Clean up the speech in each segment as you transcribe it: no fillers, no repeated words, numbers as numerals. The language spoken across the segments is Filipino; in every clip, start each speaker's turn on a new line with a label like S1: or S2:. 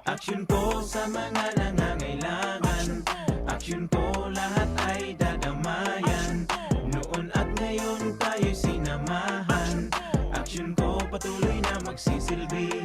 S1: Aksyon ko sa mga nangangailangan, aksyon ko lahat ay dadamayan. Noon at ngayon tayo'y sinamahan, aksyon ko patuloy na magsisilbi.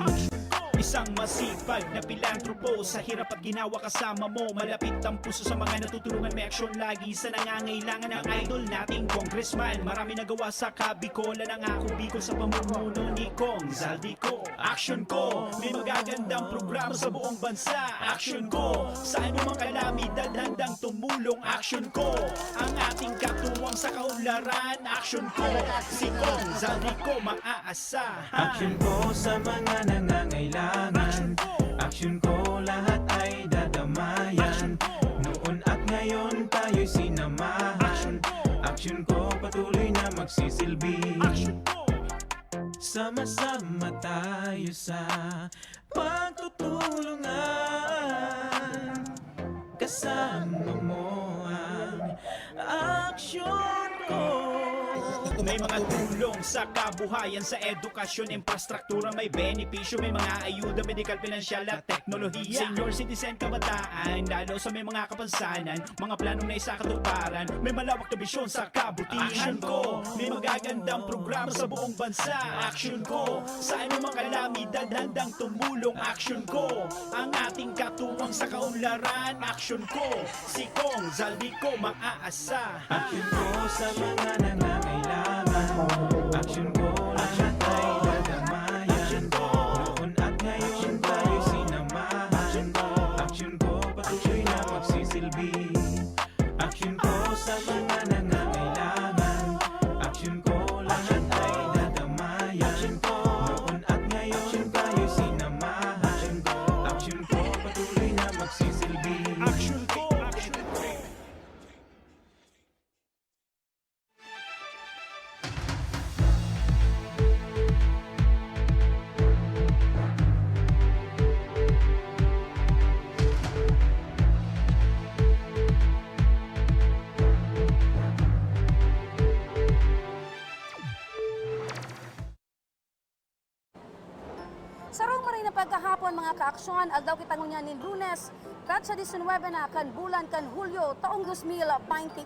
S2: Isang masipag na pilantropo, sa hirap at ginawa kasama mo. Malapit ang puso sa mga natutulungan, may aksyon lagi sa nangangailangan ng idol nating congressman. Marami nagawa sa Kabikolan, ang ako Bicol sa pamumuno ni Kong Zaldico. Aksyon ko, may magagandang programa sa buong bansa. Aksyon ko, sa anumang kalamidad handang tumulong. Aksyon ko, ang ating katuwang sa kaunlaran. Aksyon ko, si Kong Zaldico maaasahan.
S1: Aksyon ko sa mga nangangailangan, aksyon ko lahat ay dadamayan. Noon at ngayon tayo'y sinamahan, aksyon ko patuloy na magsisilbi. Sama-sama tayo sa pagtutulungan, kasama mo ang aksyon ko.
S2: May mga tulong sa kabuhayan, sa edukasyon, infrastruktura, may benepisyo, may mga ayuda, medikal, pinansyal at teknolohiya. Senior citizen, kabataan, lalo sa may mga kapansanan, mga planong na isakatuparan, may malawak na bisyon sa kabutihan. Aksyon ko, may magagandang programa sa buong bansa. Aksyon ko, sa anumang kalamidad handang tumulong. Aksyon ko, ang ating katuwang sa kaunlaran. Aksyon ko, si Kong Zaldico maaasahan.
S1: Aksyon ko sa mga nangangailangan, aksyon ko lahat ay dadamayan. Noon at ngayon tayo'y sinamahan, aksyon ko patuloy na magsisilbi. Aksyon ko sa mga nangangailangan, aksyon ko lahat ay dadamayan. Noon at ngayon tayo'y sinamahan, aksyon ko patuloy na magsisilbi.
S2: Aksyon ko, aksyon ko.
S3: Sarong marin na pagkahapon mga kaaksyon, aldaw kitang ngunyanin Lunes, katsa 19 na kan bulan kan Hulyo, taong 2021.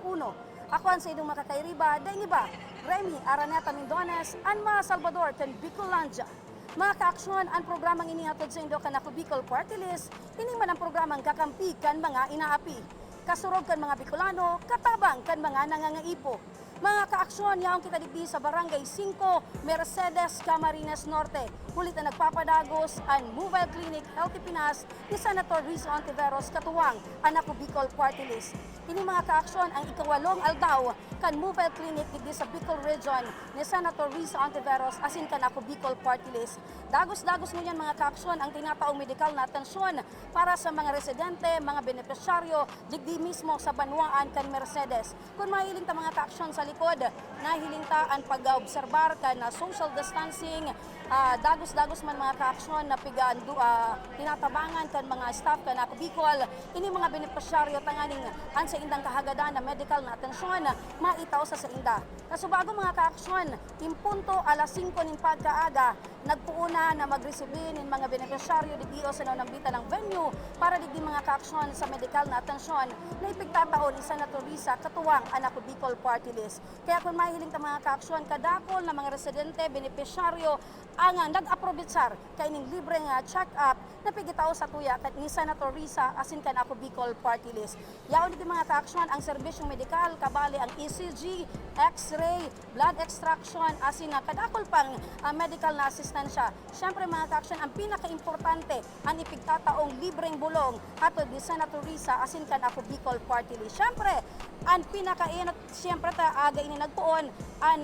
S3: Akuan sa idong makakairiba, daing iba, Remy Araneta Mendones, Anma Salvador kan Bicolandia. Mga kaaksyon, ang programang inihatod sa Indo kan ako Bicol Party List, ini man ang programang kakampi kan mga inaapi. Kasurog kan mga Bicolano, katabang kan mga nangangaipo. Mga kaaksyon, yaong kita digdi sa Barangay 5, Mercedes, Camarines Norte. Hulit na nagpapadagos ang Mobile Clinic Healthy Pinas ni Senator Rizzo Ontiveros katuwang anak ko Bicol Party List. Ini mga kaaksyon ang ikawalong aldaw kan Mobile Clinic digdi sa Bicol Region ni Senator Rizzo Ontiveros asin kan ako Bicol Party List. Dagos-dagos ngunyan mga kaaksyon ang tinataong medikal na atensyon para sa mga residente, mga benepisyaryo digdi mismo sa Banwaan kan Mercedes. Kung mahiling ta mga kaaksyon sa likod, nahiling ta ang pag-obserbar kan na social distancing, dagos-dagos man mga kaaksyon na tinatabangan kan mga staff kan ako Bicol, ini mga benepisyaryo tanganing an sa indang kahagadan na medical na atensyon maitaw sa inda. Kasubago mga kaaksyon, impunto alas 5 nin pagkaaga, nagpuuna na magresibin ng mga benepisyaryo digdi sa nanambitan ng venue para digdi mga kaaksyon sa medical na atensyon na ipigtataon ni Senator Risa katuwang anak ko Bicol Party List. Kaya kung mahiling ta mga kaaksyon, kadakol na mga residente, benepisyaryo, ang nag-aprobitsar kay ning libreng check-up na pigitaw sa tuya kat ni Senator Risa asin kan ako Bicol Party List. Yaon dito mga kaaksyon ang serbisyong medikal, kabali ang ECG, X-ray, blood extraction, asin na kadakol pang medical na asistensya. Siyempre mga kaaksyon, ang pinaka-importante ang ipigtataong libreng bulong atod ni Senator Risa asin kan ako Bicol Party List. Siyempre, ang pinaka-inot, siyempre aga ini nagpuon ang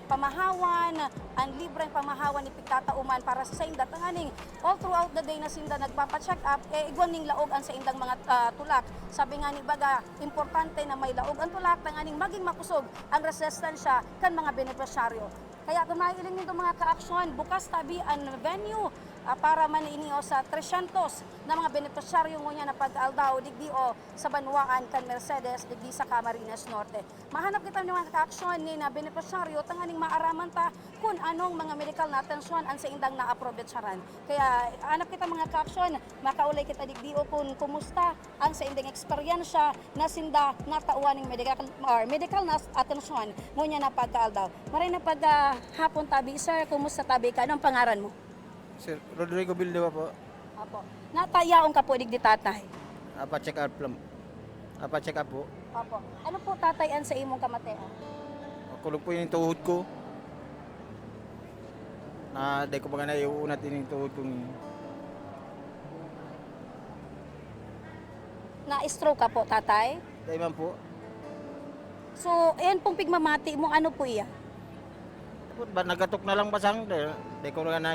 S3: pamahawan, ang libreng pamahawan ipigtatauman para sa inda tanganing all throughout the day na sinda nagpapa-check up, igwan ning laog ang sa indang mga tulak. Sabi nga ni baga, importante na may laog ang tulak tanganing maging makusog ang resistensya kan mga benepisyaryo. Kaya kung mailing nito mga kaaksyon, bukas tabi ang venue para man iniyo sa 300 na mga benepisyaryo ngunya na pag-aldaw digdi o sa Banwaan kan Mercedes digdi sa Camarines Norte. Mahanap kita ng mga kaaksyon ni na benepisyaryo tanganing maaraman ta kung anong mga medical na atensyon ang sa indang na-aprobetsaran. Kaya hanap kita mga kaaksyon, makaulay kita digdi o kung kumusta ang sa indang eksperyensya na sinda natauan ng medical na atensyon ngunya na pag-aldaw. Maray na hapon tabi, sir, kumusta tabi ka? Anong pangaran mo?
S4: Sir Rodrigo Bildewa po.
S3: Apo. Natayaon ka po digdi tatay.
S4: Check up lang. Check up po.
S3: Apo. Ano po tatayan sa imong kamatean?
S4: Kulog po yung tuhod ko. Di ko ba na iuunat din yung tuhod ko.
S3: Na-stroke ka po, tatay?
S4: Dahil man po.
S3: So, ayan pong pigmamati mo, ano po iya?
S4: Ba nagatok na lang basang. Di ko na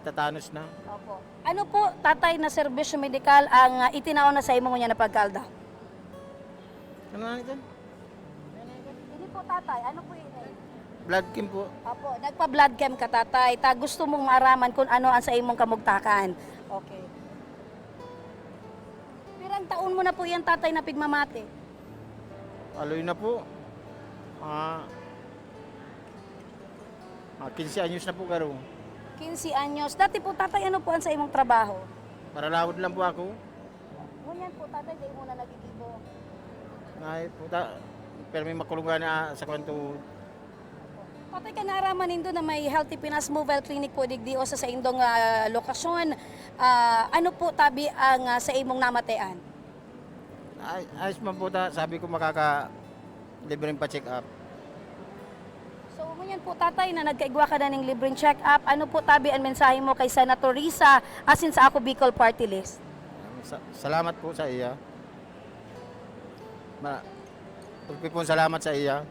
S4: tatanos na.
S3: Opo. Ano po, tatay, na serbisyo medikal ang itinaon na sa imo niya na pagkalda?
S4: Ano na ito?
S3: Hindi po, tatay. Ano po yun?
S4: Blood chem po.
S3: Opo, nagpa-blood chem ka, tatay. Gusto mong maaraman kung ano ang sa imong kamugtakan. Okay. Pirang taon mo na po yan, tatay, na pigmamati?
S4: Aloy na po. 15 anyos na po karo.
S3: 15 anyos. Dati po, tatay, ano po ang sa imong trabaho?
S4: Para lawod lang po ako.
S3: Ngunyan po, tatay, di mo na nagigibo.
S4: Pero may makulungan na sa kwanto.
S3: Patay ka naaraman nindo na may Healthy Pinas Mobile Clinic po digdi o sa indong lokasyon. Ano po tabi ang sa imong namatean?
S4: Ayos man po sabi ko libreng pa-check up.
S3: So, ngunyan po tatay na nagkaigwa ka na ng libreng check-up. Ano po tabi ang mensahe mo kay Senator Risa asin sa Ako Bicol Party List?
S4: Salamat po sa iya. Pagpipon salamat sa iya.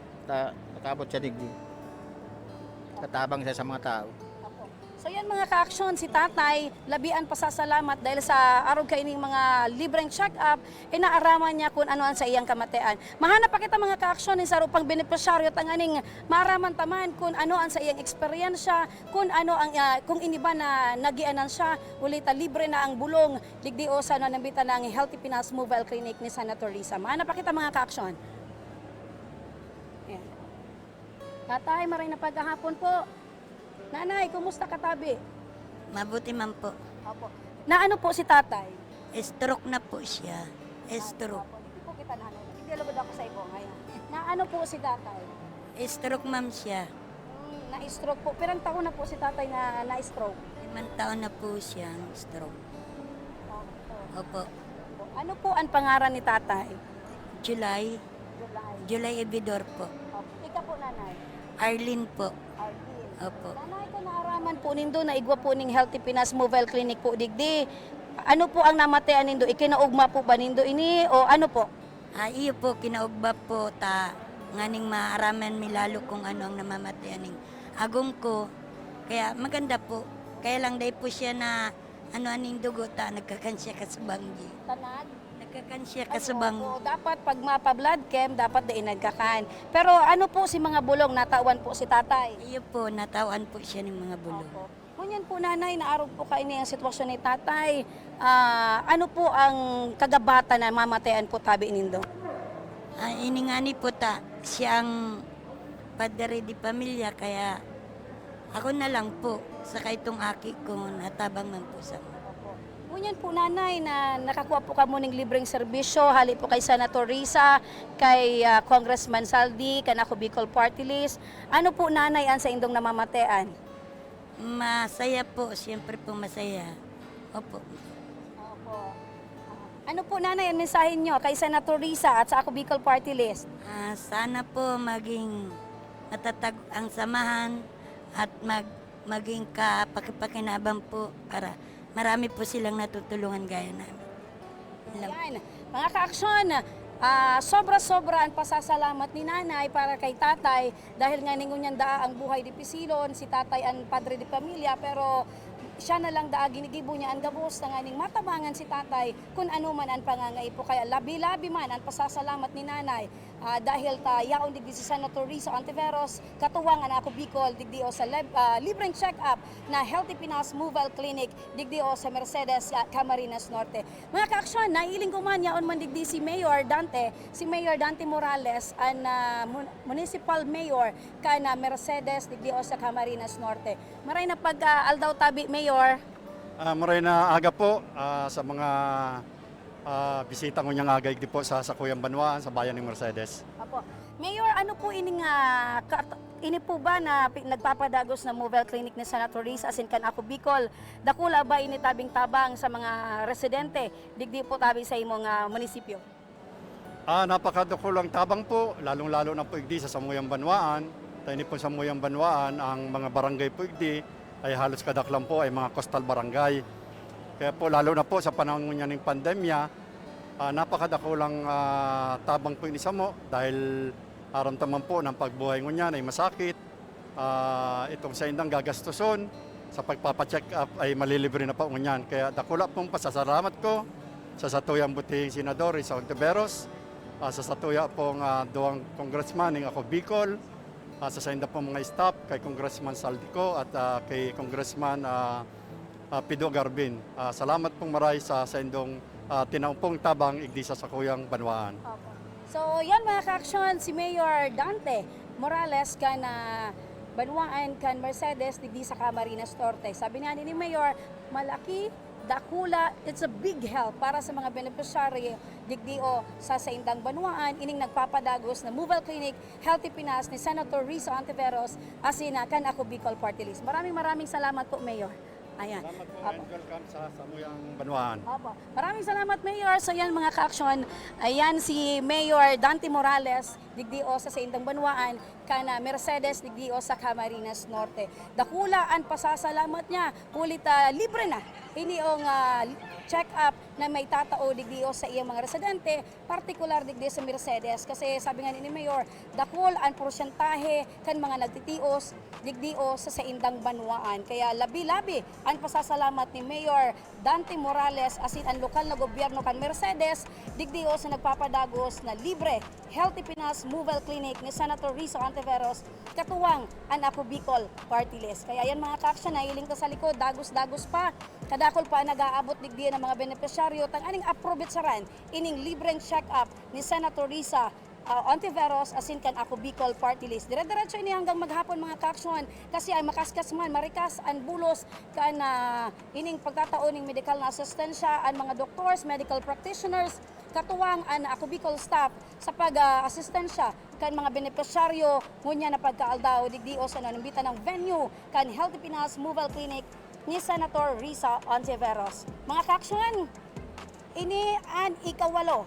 S4: Nakabot siya digdi. Katabang siya sa mga tao.
S3: Apo. So yan mga ka-aksyon, si tatay, labian pasasalamat dahil sa arog kaining mga libreng check-up, inaaraman niya kung ano ang sa iyang kamatean. Mahanap pa kita mga ka-aksyon sa rupang benepisyaryo tanganing maaraman taman kung ano ang sa iyang eksperyensya, kung ano ang kung iniba na nagianan siya, ulita libre na ang bulong, ligdi o sa nanambitan ng Healthy Pinas Mobile Clinic ni Senator Risa. Mahanap pa kita mga ka-aksyon. Yan. Tatay, maray na paghahapon po. Nanay, kumusta katabi?
S5: Mabuti man po.
S3: Opo. Na ano po si tatay?
S5: Stroke na po siya. Stroke.
S3: Opo, hindi po kita nanay. Hindi labad ako sa ibo ngayon. Na ano po si tatay?
S5: Stroke ma'am siya.
S3: Na-stroke po. Pirang taon na po si tatay na na-stroke?
S5: 5 taon na po siyang stroke. Opo.
S3: Ano po ang pangaran ni tatay?
S5: July. July Ebidor po.
S3: Opo. Ika po nanay?
S5: Arlene po.
S3: Arlene.
S5: Opo.
S3: Nanay ko naaraman po nindo na igwa po ning Healthy Pinas Mobile Clinic po digdi. Ano po ang namatean nindo? Ikinaugma po ba nindo ini o ano po?
S5: Iyo po kinaugba po ta nganing maaraman mi lalo kung ano ang namamatayan ning agom ko. Kaya maganda po. Kaya lang dahil po siya na aning dugo ta nagkakansya ka sa banggi.
S3: Tanad?
S5: Nagkakansya ka sa banggi.
S3: Opo, dapat pag mapa-blood chem, dapat din nagkakan. Pero ano po si mga bulong, natawan po si tatay?
S5: Iyo po natawan po siya ng mga bulong.
S3: Opo. Ngunyan po nanay, naarog po kayo ang sitwasyon ni tatay. Ano po ang kagabata na mamatayan po tabi nindo?
S5: Iningani po ta siyang padre di pamilya kaya ako na lang po sa kaitong aki ko natabang man po sa
S3: Ngunyan po nanay na nakakuha po ka mo ng libreng serbisyo, hali po kay Senator Risa, kay Congressman Saldi, kanako Bicol Party List. Ano po nanay ang sa indong namamatean?
S5: masaya po, siyempre po masaya. Opo.
S3: Opo. Ano po nanay ang mensahe nyo kay Senator Risa at sa Ako Bicol Party List?
S5: Sana po maging matatag ang samahan at maging kapakipakinabang po para marami po silang natutulungan gaya namin.
S3: Yan. Mga ka-aksyon, sobra-sobra ang pasasalamat ni nanay para kay tatay dahil nga ningunyan daa ang buhay di pisilon, si tatay ang padre di pamilya pero siya na lang daa ginigibo niya ang gabos na nganing matabangan si tatay kung ano man ang pangangaipo. Kaya labi-labi man ang pasasalamat ni nanay dahil ta yaon digdi si Senator Risa Ontiveros katuwang ang ako Bicol digdi o sa libreng check-up na Healthy Pinas Mobile Clinic digdi o sa Mercedes Camarines Norte. Mga kaaksyon, naiiling ko man yaon man digdi si Mayor Dante Morales ang Municipal Mayor kana Mercedes digdi o sa Camarines Norte. Maray na pag-aldaw tabi, Mayor.
S6: Maray na aga po sa mga bisita ko niyang agay di po sa Sakuyang Banwaan sa bayan ng Mercedes.
S3: Apo. Mayor, ano po ini po ba na nagpapadagos na mobile clinic ni Senator Riz asin kan ako Bicol? Dakula ba ini tabing-tabang sa mga residente digdi po tabi sa imong munisipyo?
S6: Napakadukulang tabang po, lalong-lalo na po igdi sa Samuyang Banwaan. Tayo po sa Samuyang Banwaan, ang mga barangay po igdi ay halos kadaklan po ay mga coastal barangay. Kaya po lalo na po sa panahon niya ng pandemya, napakadakulang tabang po ini Samo dahil aramtaman po ng pagbuhay niya ay masakit. Itong sa indang gagastuson sa pagpapacheck up ay malilibre na po niyan. Kaya dakula pong pasasalamat ko sa satuyang butihing Senador Risa Ontiveros, sa satuya pong duwang congressman ng ako Bicol, sa inda pong mga staff, kay Congressman Saldico at kay Congressman Pido Garbin. Salamat pong maray sa indong tinaumpong tabang igdi sa Sakuyang Banwaan.
S3: Opo. So, yan mga kaaksyon, si Mayor Dante Morales kan Banwaan kan Mercedes digdi sa Camarines Norte. Sabi nga ni Mayor, malaki, dakula, it's a big help para sa mga beneficiary digdi o sa Indang Banwaan ining nagpapadagos na mobile clinic Healthy Pinas ni Senator Risa Ontiveros asin kan ako Bicol Party List. Maraming salamat po, Mayor. Ayan.
S6: Salamat po and welcome sa Samuyang Banwaan.
S3: Opo. Maraming salamat, Mayor. So yan mga kaaksyon, ayan si Mayor Dante Morales, digdi o sa Indang Banwaan, kana Mercedes, digdi o sa Camarines Norte. Dakula ang pasasalamat niya, kulit libre na. Iniong check-up na may tatao digdi o sa iyang mga residente, partikular digdi sa Mercedes. Kasi sabi nga ni Mayor, dakul ang porsyentahe kan mga nagtitios digdi o sa Indang Banwaan. Kaya labi-labi ang pasasalamat ni Mayor Dante Morales asin ang lokal na gobyerno kan Mercedes digdi o sa nagpapadagos na libre Healthy Pinas Mobile Clinic ni Senator Risa Ontiveros katuwang ang ako Bicol Party List. Kaya yan mga kaaksyon, nahiling ta sa likod, dagos-dagos pa, kadakol pa nag-aabot digdi ng mga benepisyaryo tang aning approbit saran ining libreng check-up ni Senator Risa Ontiveros asin kan ako Bicol Party List. Dire-diretso ini hanggang maghapon mga kaaksyon kasi ay makaskas man, marikas ang bulos kan ining pagkataon ng medical na asistensya ang mga doctors, medical practitioners, katuwang ang ako Bicol staff sa pag-asistensya kan mga benepisyaryo ngunya na pagkaaldaw digdi o sa nanumbitan ng venue kan Healthy Pinas Mobile Clinic ni Senator Risa Ontiveros. Mga kaaksyon, ini ang ikawalo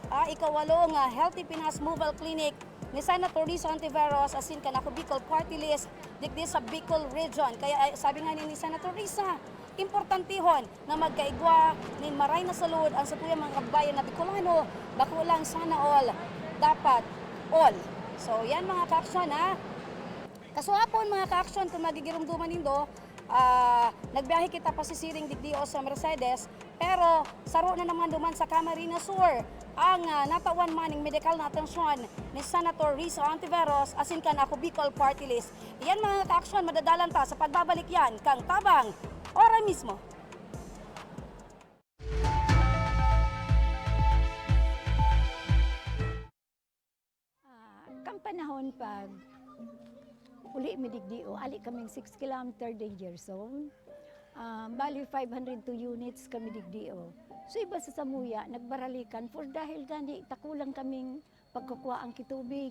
S3: nga Healthy Pinas Mobile Clinic ni Senator Risa Ontiveros asin kan ako Bicol Party List digdi sa Bicol Region. Kaya sabi nga ni Senator Risa, importantihon na magkaigwa nin maray na salud ang satuyang mga kabayan na Bicolano, bakulang sana all, dapat all. So yan mga kaaksyon Kasuhapon mga kaaksyon kung magigirumduman nindo, nagbiyahe kita pasisiring digdi o sa Mercedes, pero saro na naman duman sa Camarines Sur ang natawan maning medical na atensyon ni Senator Risa Ontiveros asin kan ako Bicol Party List. Iyan mga kaaksyon, madadalan ta sa pagbabalik yan kang tabang ora mismo.
S7: Kang panahon pag uli midigdio, ali kaming 6 kilometer danger zone. Bali 502 units kami digdio. So iba sa Samuya, nagbaralikan for dahil gani takulang kaming pagkukuha ang kitubig.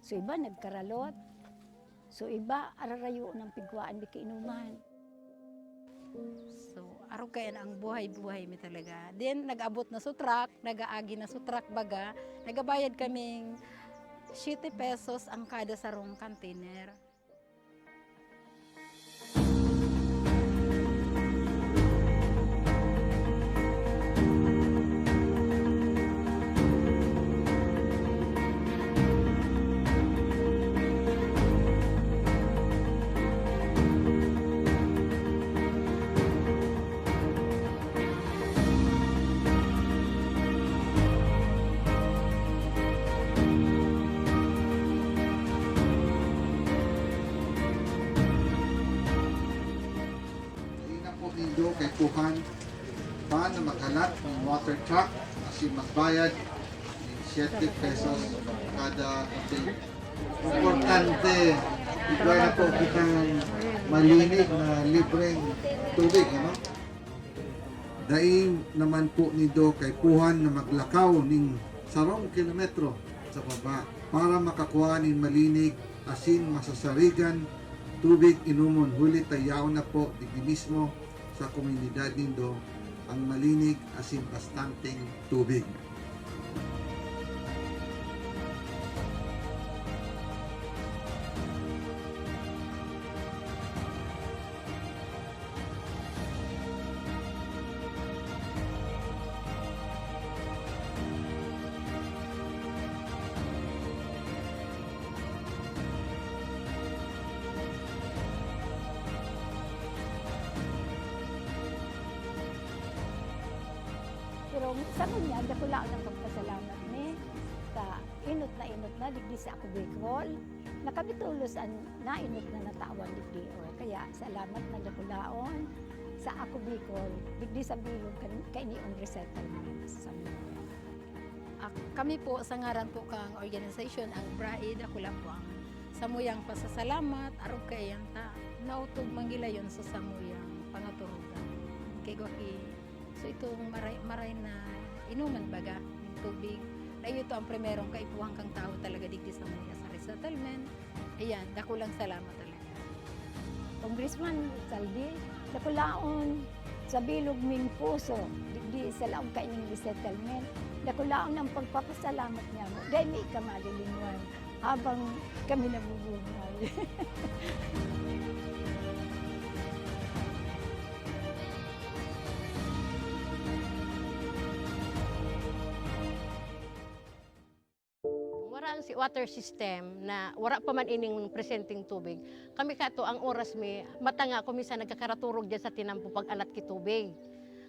S7: So iba nagkaralot. So iba ararayo ng pigwaan di kainuman.
S8: So araw kayan ang buhay-buhay mi talaga. Then nag-abot na sa truck, nag-aagi na sa truck baga, nagabayad kaming 7 pesos ang kada sarong container.
S9: upuhan, paano makalat ng water truck kasi magbayad ng 7 pesos kada tubig. Importante, ikaw na po kitang malinig na libreng tubig, ano? Daing naman po nido kay puhan na maglakaw ning 10 kilometro sa baba para makakuha nin malinig asin masasarigan tubig inumon. Huli tayaw na po digdi mismo sa komunidad nindo ang malinig asin bastanteng tubig.
S7: Pero sa kanya, dako lang ang pagpasalamat ni sa inot na digdi sa ako Bicol. Nakabitulos ang nainot na natawan digdi. Kaya salamat na dako laon sa ako Bicol digdi sa bilog kay niong resettlement sa mga.
S8: Kami po sa ngaran po kang organization ang BRAID, ako lang po ang samuyang pasasalamat arog kayan ta nautog mangilayon sa samuyang pangaturugan kay Goki. So itong maray na inuman baga ng tubig. Dahil ito ang primerong kaipuhang kang tao talaga digdi sa mga sa resettlement. Ayan, dako lang salamat talaga.
S7: Congressman Saldi, dako laon sa bilog ming puso digdi sa laog kay ning resettlement. Dako laon ang pagpapasalamat niya mo. Dahil may kamalilinwan habang kami nabubuhay.
S10: Wala ang si water system na wala pa man ining presenting tubig. Kami kato ang oras mi matanga kumisa nagkakaraturog diyan sa tinampo pag alat ki tubig.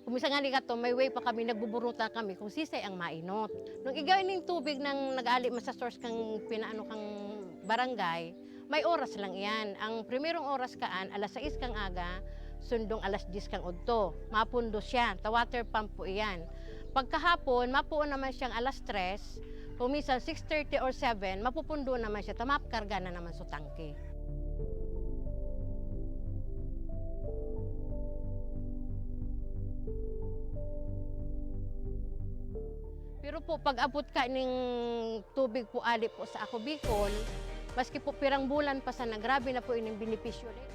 S10: Kumisa nga ni kato may way pa kami nagbuburuta kami kung sisay ang mainot. Nung igawin ning tubig nang nag-ali man sa source kang pinaano kang barangay, may oras lang iyan. Ang primerong oras kaan alas 6 kang aga, sundong alas 10 kang udto. Mapundo siya, ta water pump po iyan. Pagkahapon mapuon naman siyang alas 3. Kung minsan 6:30 or 7, mapupundo naman siya, tamapkarga na naman sa tangke. Pero po, pag abot ka ng tubig po ali po sa ako Bicol, maski po pirang bulan pa sana, grabe na po ining benepisyo ulit.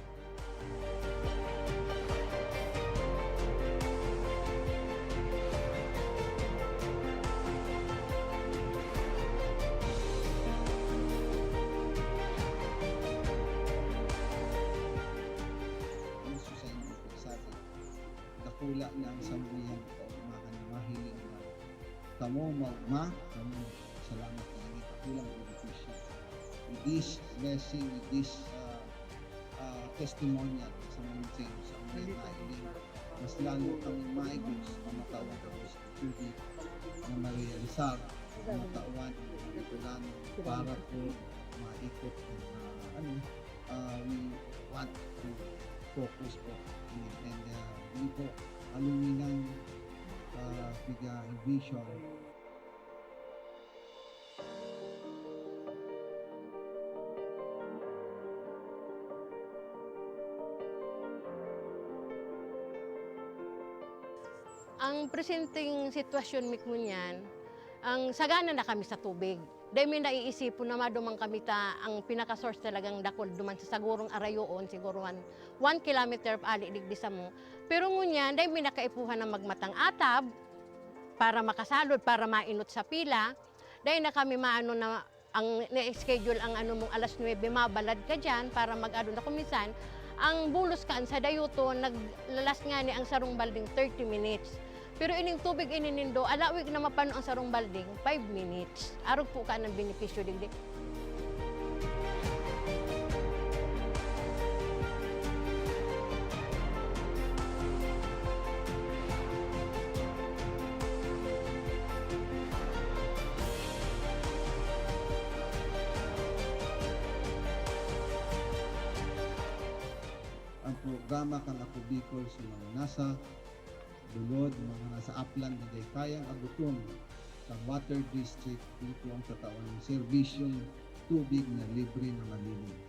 S9: Dakula na ang sambuyan ko umakan na mahiling na kamo magma kamo salamat na naging kakulang benepisyo with this blessing, with this testimonial sa mga sa mga nailing mas lalo kami maigos na matawan kami sa tubig na ma-realisar na matawan itulan para po maikot na we want to focus po and hindi po aluminang biga vision.
S10: Ang presenting sitwasyon mikmo niyan, ang sagana na kami sa tubig. Dahil may naiisipon na madumang kami ta, ang pinaka-source talagang dakol duman sa sagurong arayoon, siguro 1 kilometer ali digdi sa mo. Pero ngunyan, dahil may nakaipuhan na magmatang atab, para makasalod, para mainot sa pila, dahil na kami maano na, ang na-schedule ang ano mong alas 9, mabalad ka dyan, para mag-ano na kumisan, ang bulos kaan sa dayuto, naglalas nga ni ang sarong balding 30 minutes. Pero ining tubig ininindo, alawig na mapano ang sarong balding, 5 minutes. Arog po ka ng benepisyo digdi.
S9: Ang programa kang Ako Bicol sa mga nasa bulod, mga nasa upland na day kayang abuton sa water district dito ang tatawan ng serbisyong tubig na libre na malinis.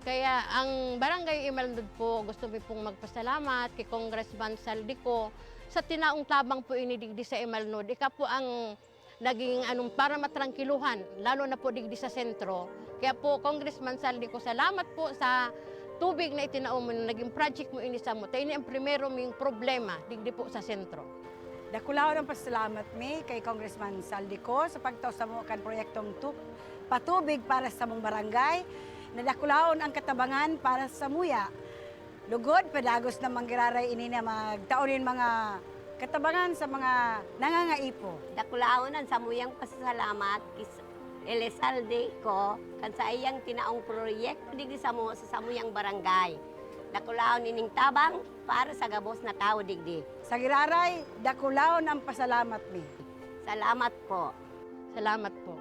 S10: Kaya ang Barangay Imalnod po, gusto mi pong magpasalamat kay Congressman Saldico sa tinaong tabang po inidigdi sa Imalnod. Ika po ang naging para matrangkiluhan, lalo na po digdi sa sentro. Kaya po, Congressman Saldico, salamat po sa tubig na itinaom mo, naging project mo inisa mo. Tayo ni ang primero ming problema, digdi po sa sentro.
S11: Dakulaw ng pasalamat mi kay Congressman Saldico sa pagtaw sa mga proyektong patubig para sa mong barangay. Nadakulaon ang katabangan para sa muya. Lugod, padagos na manggiraray ini na magtaonin mga katabangan sa mga nangangaipo.
S12: Dakulaonan sa muyang pasasalamat kis Elizalde ko kan sa iyang tinaong proyekto digdi sa samuyang barangay. Dakulaon ining tabang para sa gabos na tao digdi.
S11: Sa giraray, dakulaon ang pasalamat mi.
S12: Salamat po.
S10: Salamat po.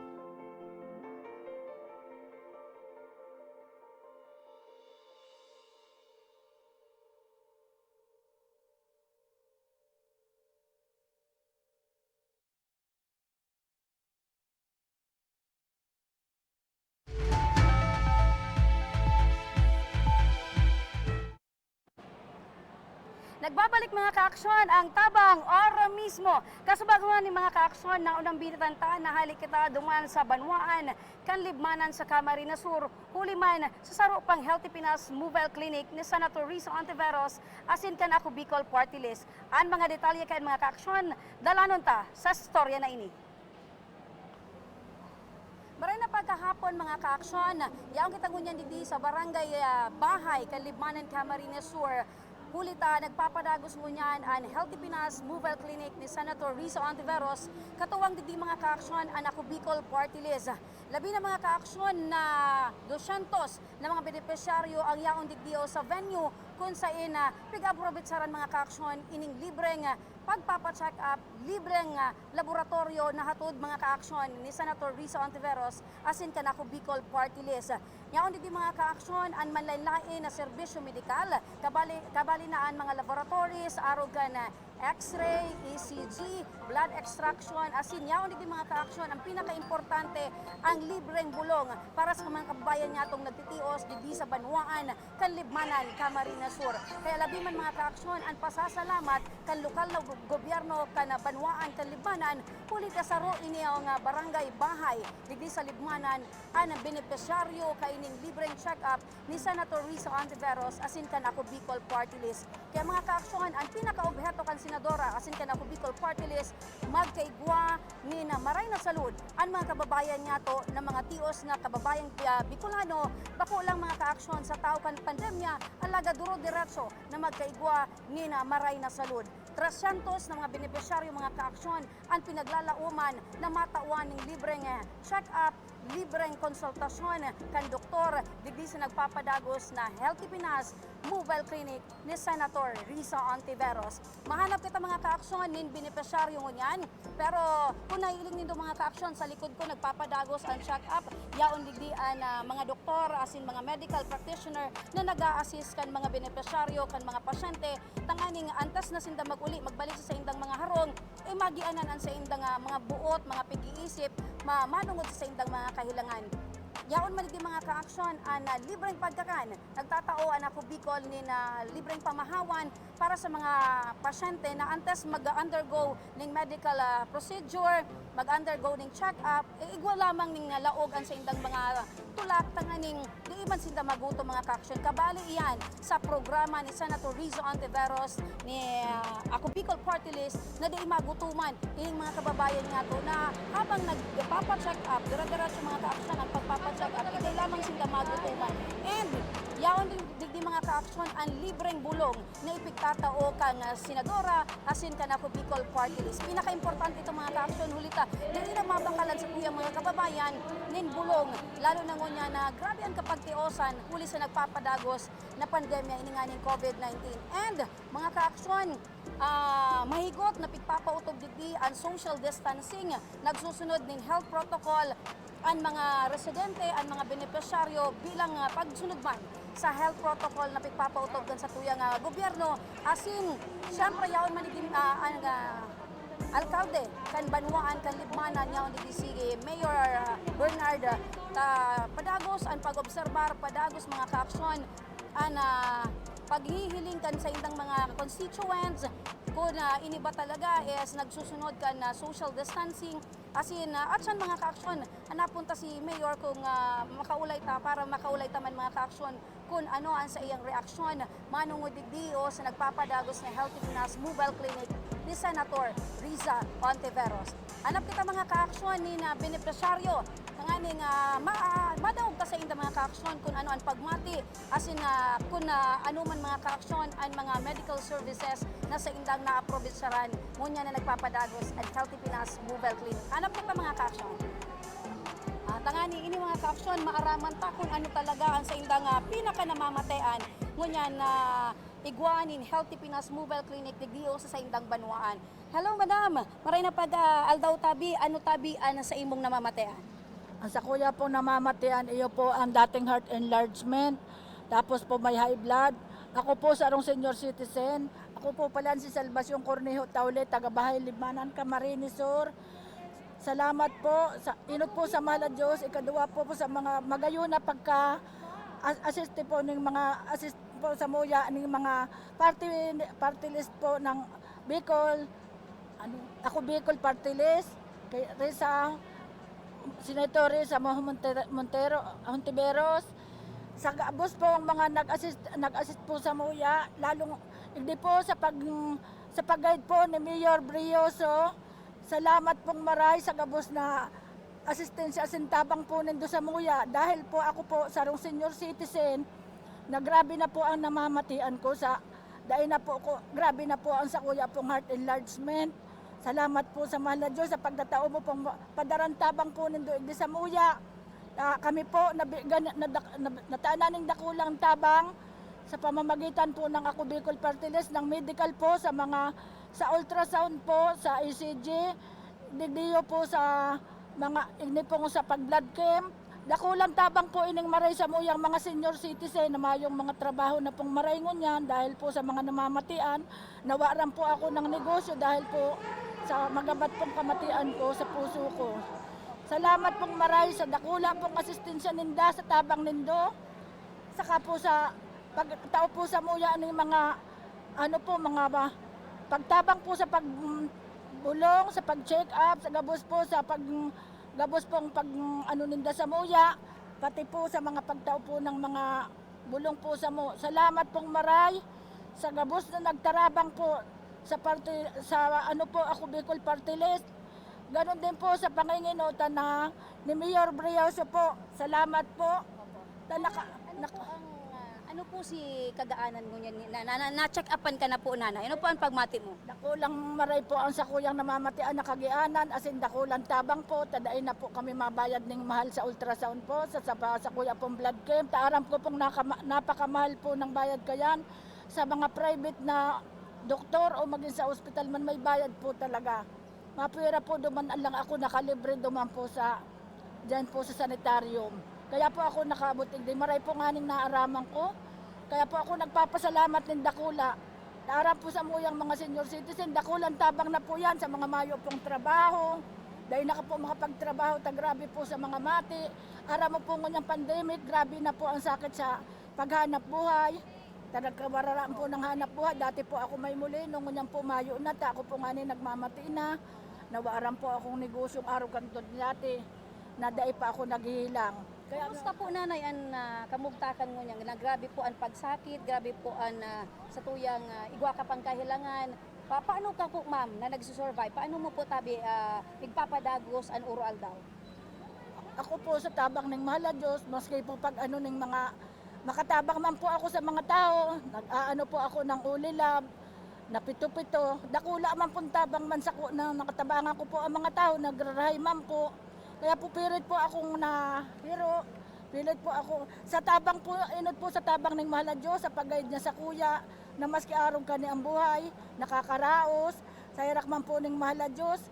S3: Nagbabalik mga kaaksyon ang tabang ora mismo. Kasubaguhan ni mga kaaksyon na unang binitantaan na halik kita duman sa Banwaan, kanlibmanan sa Camarines Sur, huliman sa saro pang Healthy Pinas Mobile Clinic ni Senator Risa Ontiveros, asin kan ako Bicol Party List. Ang mga detalye kayo mga kaaksyon, dalanon ta sa storya na ini. Maray na pagkahapon mga kaaksyon, yaong kita ngunyan didi sa barangay Bahay, kanlibmanan Camarines Sur, hulita, nagpapadagos ngunyan ang Healthy Pinas Mobile Clinic ni Senator Risa Ontiveros, katuwang didi mga kaaksyon ang ako Bicol Party List. Labi na mga kaaksyon na 200 na mga benepisyaryo ang yaong digdio sa venue kung saan pig-aprobitsaran mga kaaksyon ining libreng pagpapacheck up, libreng laboratorio na hatod mga kaaksyon ni Senator Risa Ontiveros asin kan ako Bicol Party List. Yaon didi mga kaaksyon ang manlain-lain na serbisyo medikal, kabali na ang mga laboratories, arogan X-ray, ECG, blood extraction, asin yaon didi mga kaaksyon ang pinaka-importante ang libreng bulong para sa mga kababayan niya itong nagtitios didi sa Banwaan, kanlibmanan, Camarines Sur. Kaya labi man mga kaaksyon ang pasasalamat kan lokal na gobyerno kan Banwaan, kanlibmanan, kulit kasaro ini ang barangay Bahay didi sa Libmanan ang benepisyaryo kaining libreng check-up ni Senator Risa Ontiveros asin kan ako Bicol Party List. Kaya mga kaaksyon ang pinaka-objeto kan Senadora asin kan ako Bicol Party List magkaigwa ni na maray na salud ang mga kababayan niya to na mga tios na kababayang Bicolano bako lang mga kaaksyon sa tao kan pandemya alaga duro diretso na magkaigwa ni na maray na salud. 300 na mga benepisyaryo mga kaaksyon ang pinaglalauman na matawan ng libreng check-up, libreng konsultasyon kan doktor digdi sa nagpapadagos na Healthy Pinas Mobile Clinic ni Senator Risa Ontiveros. Mahanap kita mga kaaksyon nin benepisyaryo ngunyan, pero kung naiiling nindo mga kaaksyon sa likod ko nagpapadagos ang check-up, yaon digdi ang mga doktor asin mga medical practitioner na nag-a-assist kan mga benepisyaryo kan mga pasyente tanganing antas na sinda maguli magbalik sa indang mga harong magianan ang sa indang mga buot, mga pag-iisip, manungod sa indang mga kahilangan. Yaon man mga kaaksyon ang libreng pagkakan. Nagtatao ang ako Bicol ni na libreng pamahawan para sa mga pasyente na antes mag-undergo ng medical procedure, mag-undergo ng check-up, igwa lamang ng laog ang sa indang mga tulak tanganing di man sinda maguto mga kaaksyon. Kabali iyan sa programa ni Senator Risa Ontiveros ni ako Bicol Party List na di magutuman ining mga kababayan nga to na habang nagpapa-check up, dira-diretso mga kaaksyon ang pagpapa-check up, hindi lamang sinda magutuman. And yaon digdi mga kaaksyon ang libreng bulong na ipigtatao kang senadora asin kan ako Bicol Party List. Pinaka-importante itong mga kaaksyon hulita, dili na mabangkalan sa kuyang mga kababayan nin bulong, lalo na ngunya na grabe ang kapagtiosan huli sa nagpapadagos na pandemya ini nga ning COVID-19. And mga kaaksyon, mahigot na pigpapautob digdi ang social distancing, nagsusunod ning health protocol ang mga residente, ang mga benepisyaryo bilang pagsunod man sa health protocol na pigpapautob sa tuyang gobyerno. Asin, siyempre yaon man digdi alkalde kan banwaan kan libmanan yaon digdi si Mayor Bernard padagos ang pag-obserbar, padagos mga kaaksyon ang paghihiling kan sa indang mga constituents kung ini ba talaga is nagsusunod kan social distancing. Asin at siyan mga kaaksyon, napunta si Mayor kung makaulay ta para makaulay ta man mga kaaksyon kung ano ang sa iyang reaksyon manungod digdi o sa nagpapadagos na Healthy Pinas Mobile Clinic ni Senator Riza Ontiveros. Hanap kita mga kaaksyon ni na benepisyaryo kanganing madawag ka sa inda mga kaaksyon kung ano ang pagmati asin kung ano man mga kaaksyon ang mga medical services na sa indang naaprobisaran ngunya na nagpapadagos at Healthy Pinas Mobile Clinic. Hanap kita mga kaaksyon. Tangani ini mga kaaksyon maaraman ta kung ano talaga ang sa indang pinaka namamatean ngunya na igwanin Healthy Pinas Mobile Clinic digdiyo sa indang banwaan. Hello madam, maray na pag aldaw tabi, ano tabi sa imong namamatean?
S13: Ang sa kuya po namamatian, iyo po ang dating heart enlargement, tapos po may high blood. Ako po sa arong senior citizen, ako po pala si Salvacion Cornejo Taule, taga-Bahay Libmanan, Camarines Sur. Salamat po, inot po sa mahal na Diyos, ikaduwa po sa mga magayon na pagka-assist po ng mga assist po sa muya ng mga party list po ng Bicol. Ako Bicol party list, kay Risa, Senator sa Montero, Hontiveros, sa gabos po ang mga nag-assist po sa muya, lalong hindi po sa pag-guide po ni Mayor Brioso. Salamat pong maray sa gabos na asistensya sintabang po nindo sa muya dahil po ako po sa senior citizen na grabe na po ang namamatian ko sa grabe na po ang sa kuya pong heart enlargement. Salamat po sa mahal na Diyos sa pagdatao mo pong padarantabang po nindo igdi sa muya. Kami po nataanan ng dakulang tabang sa pamamagitan po ng Ako Bicol Party List ng medical po sa ultrasound po, sa ECG, digdiyo po sa mga igni po sa pag-blood cam. Dakulang tabang po ining maray sa muyang mga senior citizen na mayong mga trabaho na pong maray ngunyan dahil po sa mga namamatian. Nawaran po ako ng negosyo dahil po sa magabat pong kamatian ko sa puso ko. Salamat pong maray sa dakula pong asistensya ninda sa tabang nindo. Saka po sa pagtao po sa muya ng mga pagtabang po sa pagbulong, sa pag-check up, sa gabos po sa ninda sa muya, pati po sa mga pagtao po ng mga bulong po sa mo. Salamat pong maray sa gabos na nagtarabang po Ako Bicol Party List. Ganon din po sa panginginutan ni Mayor Brioso po. Salamat po.
S3: Ano po si kagaanan mo niyan? Na-check upan ka na po, nanay. Ano po ang pagmati mo?
S13: Dakulang maray po ang sa kuyang namamatian na kagianan, asin dakulang tabang po, tadain na po kami mabayad ng mahal sa ultrasound po, sa kuya pong blood cam. Taaram ko pong napakamahal po ng bayad kayan. Sa mga private na doktor o maging sa ospital man may bayad po talaga. Mapira po duman lang ako nakalibre duman po dyan po sa sanitarium. Kaya po ako nakabutig din. Maray po nga ning naaraman ko. Kaya po ako nagpapasalamat ng dakula. Naarap po sa muyang mga senior citizen. Dakulan tabang na po yan sa mga mayo pong trabaho. Dahil na po makapagtrabaho, grabe po sa mga mati. Aram mo po nganyang pandemic, grabe na po ang sakit sa paghanap buhay. Nagkawararaan po ng hanap buhay. Dati po ako may muli, nung nganyang po mayo na, ako po nga nagmamati na. Nawaran po akong negosyong araw kanto dati. Naday pa ako naghihilang.
S3: Kamusta po nanay ang kamugtakan mo niya? Na grabe po ang pagsakit, grabe po ang sa tuyang igwa ka pang kahilangan. Paano ka po ma'am na nagsusurvive? Paano mo po tabi nagpapadagos ang oral daw?
S13: Ako po sa tabang ng mahal na Diyos, maski po pag ng mga makatabang man po ako sa mga tao, nag-aano po ako ng ulilab, na pito-pito. Dakula man po tabang man sa nakatabangan ko po ang mga tao, nagrarahay man po. Kaya po pirit po akong pero Pilit po ako, sa tabang po, inod po sa tabang ng mahal na Diyos, sa pag-guide niya sa kuya, na maski arong kani ang buhay, nakakaraos, sa hirak man po ng mahal na Diyos,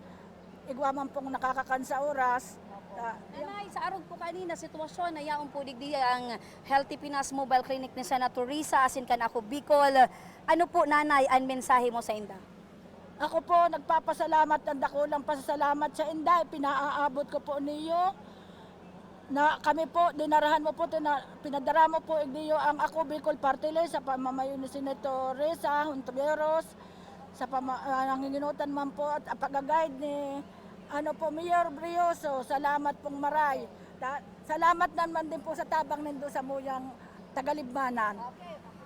S13: igwa man pong nakakakan sa oras.
S3: Nanay, sa arog po kanina sitwasyon na yaon po digdi ang Healthy Pinas Mobile Clinic ni Senator Risa asin kan ako Bicol. Ano po nanay ang mensahe mo sa inda?
S13: Ako po nagpapasalamat, ang dakulang pasasalamat sa inday, pinaaabot ko po niyo. Na kami po, dinarahan mo po, pinadara mo po niyo ang ako Bicol Party List sa pamamayo ni Senator Risa Hontiveros, sa nanginginutan man po at pag-guide ni Mayor Brioso. Salamat pong maray. Salamat naman din po sa tabang nindo sa muyang Tagalibmanan.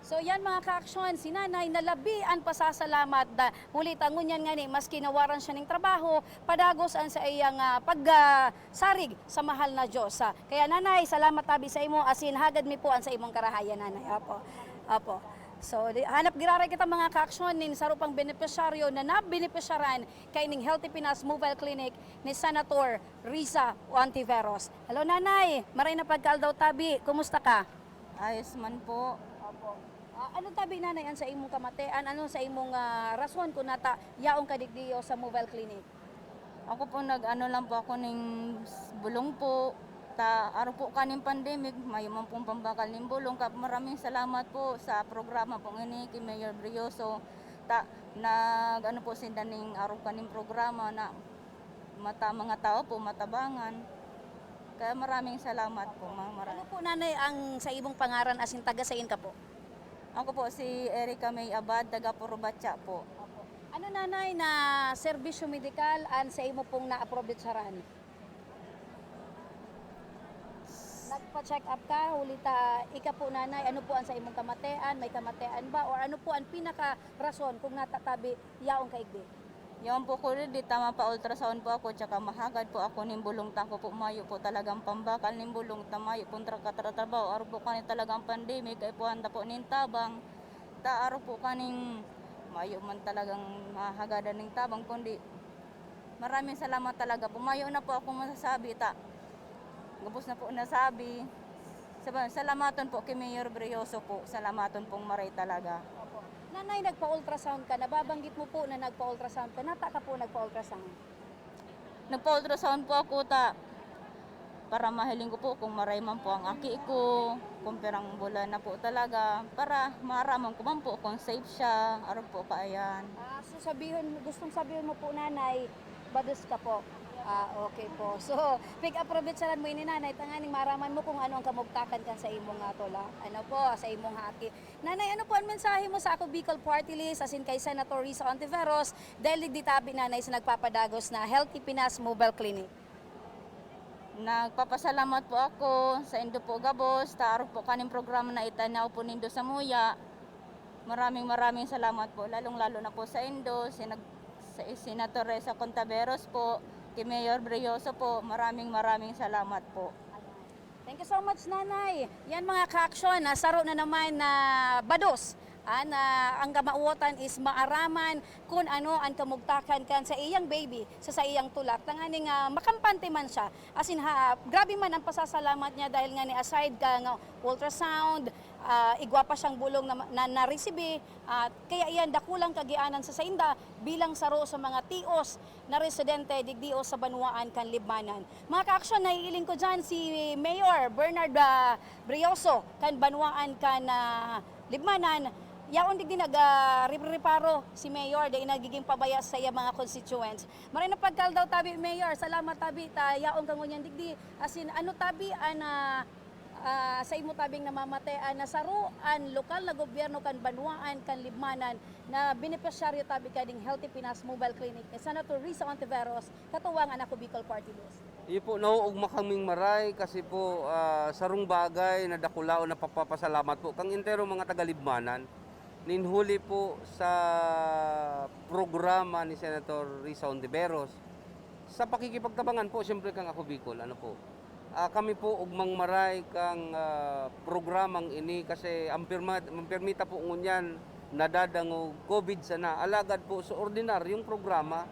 S3: So yan mga ka-aksyon, si nanay nalabian pasasalamat da huli tangon yan nga ni maski nawaran siya ng trabaho, padagos an sa iyang pagsarig sa mahal na Diyos. Kaya nanay, salamat tabi sa imo asin hagad mi po an sa imong karahayan nanay. Apo. So hanap giraray kita mga ka-aksyon nin sarupang benepisyaryo na nabenepisyaran kay ning Healthy Pinas Mobile Clinic ni Senator Risa Hontiveros. Hello nanay, maray na pagkaldaw tabi, kumusta ka?
S5: Ayos man po.
S3: Ano tabi nanay an sa imong kamatean? Ano sa imong rason kung nata yaong kadigdiyo sa mobile clinic?
S5: Ako po lang po ako ning bulong po. Araw po kaning pandemic, may man pong pambakal ning bulong. Maraming salamat po sa programa po ini kay Mayor Brioso. Po sinda ning araw kaning programa na mga tao po matabangan. Kaya maraming salamat po.
S3: Ano po nanay ang sa imong pangaran asin taga sain ka po?
S5: Ako po si Erica May Abad, taga Purubatya po.
S3: Ano nanay na serbisyo medikal an sa imo pong na-approve saran? Nagpa-check up ka, hulita ika po nanay, ano po ang sa imong kamatean, may kamatean ba or ano po ang pinaka rason kung natatabi yaong kaigdi?
S5: Yung po ko rin, tama pa ultrasound po ako, tsaka mahagad po ako ning bulong tako po, mayo po talagang pambakal ning bulong, tamayo po katratrabaho, araw po kanin talagang pandemic, ay po handa po ning tabang, araw po kaning mayo man talagang mahagadan ning tabang, kundi maraming salamat talaga po, mayo na po ako masasabi, gabos na po nasabi, salamaton po kay Mayor Brioso po, salamaton pong maray talaga.
S3: Nanay, nagpa-ultrasound ka, nababanggit mo po na nagpa-ultrasound ka, nata ka po nagpa-ultrasound?
S5: Nagpa-ultrasound po ako para mahiling ko po kung maray man po ang aki ko, kung perang bulan na po talaga, para maraman ko man po kung safe siya, araw po kaayan.
S3: So gustong sabihin mo po nanay, bados ka po? Okay po. So, pig-approve saran mo ini nanay, tanganing maraman mo kung ano ang kamugtakan kan sa imong tola. Ano po, sa imong haki. Nanay, ano po ang mensahe mo sa ako Bicol Party List asin kay Senator Risa Hontiveros dahil ditabi nanay sa nagpapadagos na Healthy Pinas Mobile Clinic?
S5: Nagpapasalamat po ako sa Indo po Gabos, araw po kaning programa na itanaw po nindo sa Muya. Maraming salamat po, lalong-lalo na po sa Indo, sa Senator Risa Hontiveros po, kay Mayor Brioso po, maraming salamat po.
S3: Thank you so much nanay. Yan mga ka-aksyon, saro na naman na bados. Ang kamauotan is maaraman kung ano ang kamugtakan kan sa iyang baby, sa iyang tulak. Tanganing makampante man siya. Asin grabe man ang pasasalamat niya dahil nga ni aside ka ultrasound, igwa pa siyang bulong na na-receive. Kaya iyan dakulang kagianan sa sainda bilang saro sa mga tios na residente digdio sa Banwaan kan Libmanan. Mga ka-aksyon, naiiling ko dyan si Mayor Bernard Brioso kan Banwaan kan Libmanan. Yaon digdi nag-reparo si Mayor dahil nagiging pabaya sa iya mga constituents. Maray na pagkaldaw tabi Mayor, salamat tabi yaon kang ngunyan digdi. Asin ano tabi sa imo tabing namamatean na saruan lokal na gobyerno kan Banwaan kan Libmanan na benepisyaryo tabi kading Healthy Pinas Mobile Clinic ni Senator Risa Hontiveros katuwang anak ko Bicol Party List.
S14: Iyo po nauugma kaming maray kasi po sarong bagay na dakulao na papapasalamat po kang intero mga taga-Libmanan. Ninhuli po sa programa ni Senator Risa Hontiveros sa pakikipagtabangan po siyempre kang ako Bicol po. Kami po ugmang maray kang programang ini kasi ang permita po ngunyan nadadango COVID sana alagad po sa ordinaryong programa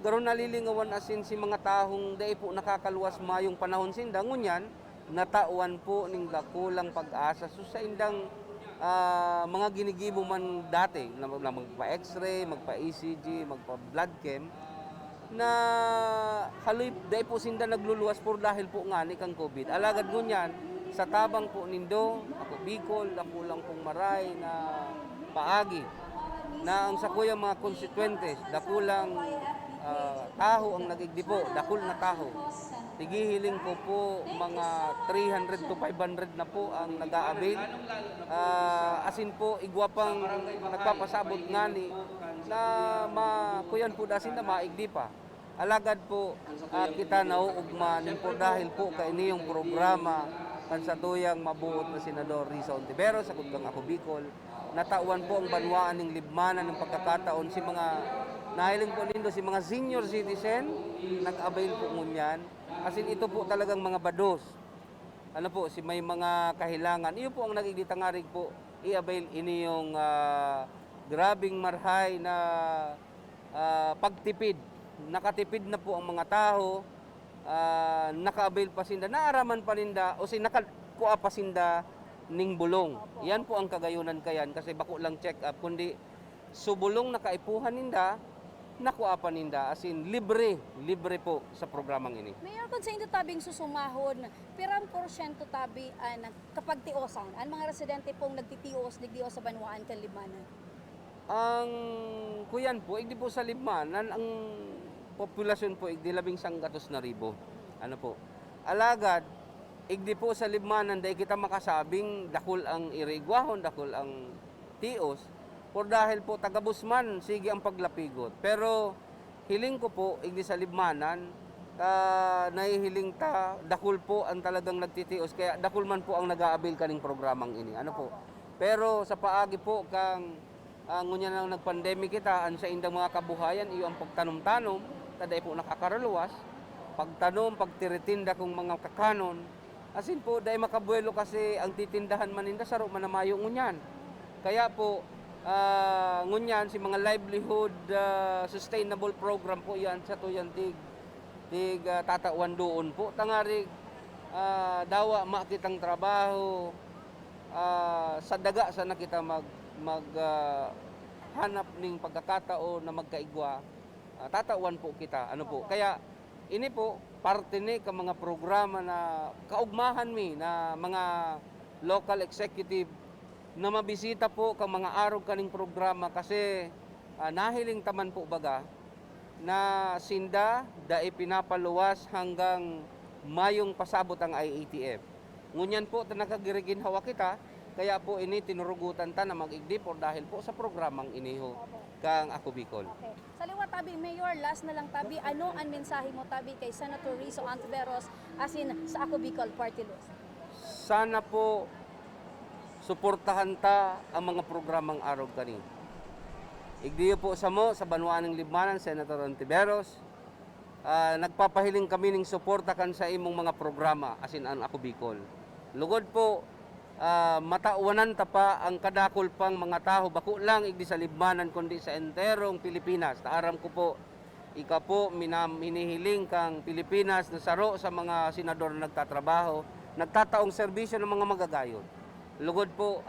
S14: garon nalilingawan asin si mga tahong dai po nakakaluwas mayong panahon sinda ngunyan natawan po ning dakulang pag-asa so sa indang mga ginigibo man dati na magpa-x-ray, magpa-ECG, magpa-blood chem na haloy dahil po sinda nagluluwas po dahil po nga ni kang COVID. Alagad ngunyan, sa tabang po nindo, ako Bicol, ako lang pong maray na paagi na ang sa kuyang mga konsekwentes, dakulang taho ang nagigdi po, dakul na taho. Tigihiling ko po mga 300 to 500 na po ang nag-a-avail. Asin po, igwapang nagpapasabot nga ni na makuyan po dasin na maigdi pa. Alagad po kita nauugmanin po dahil po kainiyong programa kan sa tuyang mabuot na Senador Risa Ontiveros, sakot kang ako Bicol, natawan po ang banwaan ng libmanan ng pagkakataon si mga nahiling po nindo si mga senior citizen, nag-avail po ngunyan. Asin ito po talagang mga bados. Ano po, si may mga kahilangan. Iyo po ang nagigitangarig po, i-avail ini yung grabing marhay na pagtipid. Nakatipid na po ang mga tao, naka-avail pa sinda, naaraman pa ninda, o si nakakuha pa sinda ning bulong. Yan po ang kagayunan kayan, kasi bako lang check up, kundi subulong nakaipuhan ninda, nakuha pa ninda, as in libre po sa programang ini.
S3: Mayor, kung sa inyo tabing susumahon, pirang porsyento tabi kapag tiosan, ang mga residente pong nagtitios, nagdios sa Banwaan, Kanlimanan?
S14: Ang kuyan po, igdi po sa Libmanan, ang populasyon po igdi 11,200. Ano po? Alagad, igdi po sa Libmanan, dahil kita makasabing dakul ang irigwahon, dakul ang tios, por dahil po taga-Busman, sige ang paglapigot. Pero hiling ko po, igdi sa Libmanan, nahihiling ta, dakul po ang talagang nagtitios, kaya dakul man po ang nag-aabil kaning programang ini. Ano po? Pero sa paagi po, kang ngunyan nang nag-pandemic kita, ang sa indang mga kabuhayan, iyo ang pagtanom-tanom, taday po nakakaraluwas, pagtanom, pagtiritinda kung mga kakanon, asin po, dahil makabuelo kasi ang titindahan maninda, saro manamayo ngunyan. Kaya po, ngunyan, si mga livelihood sustainable program po yan sa tuyan tig tatawan doon po. Tangarig, dawa makitang trabaho, sa daga sana kita hanap ning pagkakataon na magkaigwa, tatawan po kita. Ano po? Kaya ini po, parte ni ka mga programa na kaugmahan mi na mga local executive na mabisita po kang mga araw kaning programa kasi nahiling taman po baga na sinda dai pinapaluwas hanggang mayong pasabot ang IATF. Ngunyan po nakagirigin hawa kita, kaya po ini tinurugutan ta na mag-igdi po dahil po sa programang iniho kang ako Bicol.
S3: Okay. Sa liwa tabi, Mayor, last na lang tabi, ano ang mensahe mo tabi kay Senator Risa Ontiveros asin sa ako Bicol Party List?
S14: Sana po suportahan ta ang mga programang araw kani. Igdiyo po sa Banwaan ng Libmanan, Senator Ontiveros. Nagpapahiling kami ng suporta kan sa imong mga programa, asin ang ako Bicol. Lugod po, matauwanan ta pa ang kadakol pang mga tao, bako lang igdi sa Libmanan, kundi sa enterong Pilipinas. Taaram ko po, ika po hinihiling kang Pilipinas na saro sa mga senador na nagtatrabaho, nagtataong serbisyo ng mga magagayod. Lugod po,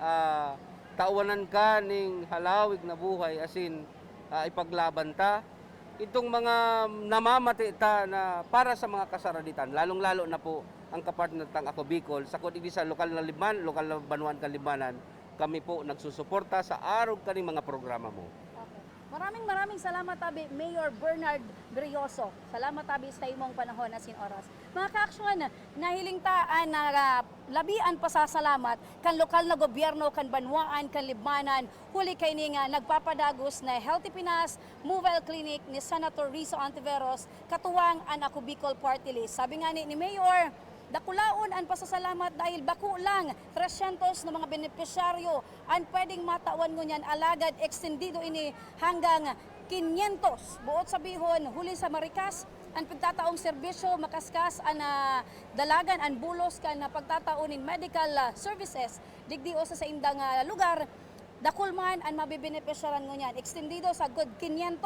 S14: tauwanan ka ning halawig na buhay, asin ipaglaban ta. Itong mga namamati ta na para sa mga kasaraditan, lalong-lalo na po ang kapartner tang ako Bicol, sa kundi sa lokal na Libman, lokal na Banwaan Kanlimanan, kami po nagsusuporta sa araw kaning mga programa mo.
S3: Maraming salamat tabi, Mayor Bernard Brioso. Salamat tabi sa imong panahon asin oras. Mga kaaksyon, nahiling taan na labian pasasalamat kan lokal na gobyerno, kan Banwaan, kan Libmanan, huli kay ni nga nagpapadagos na Healthy Pinas Mobile Clinic ni Senator Risa Ontiveros, katuwang ang ako Bicol Party List. Sabi nga ni Mayor, dakulaon ang pasasalamat dahil bako lang 300 na mga benepisyaryo ang pwedeng matawan ngunyan alagad extendido ini hanggang 500. Buot sabihon, huli sa Maricas, ang pagtataong serbisyo, makaskas ang dalagan, ang bulos ka na pagtataon in medical services, digdio sa indang lugar, Dakulman ang mabibenepisyaran ngunyan. Extendido sa good 500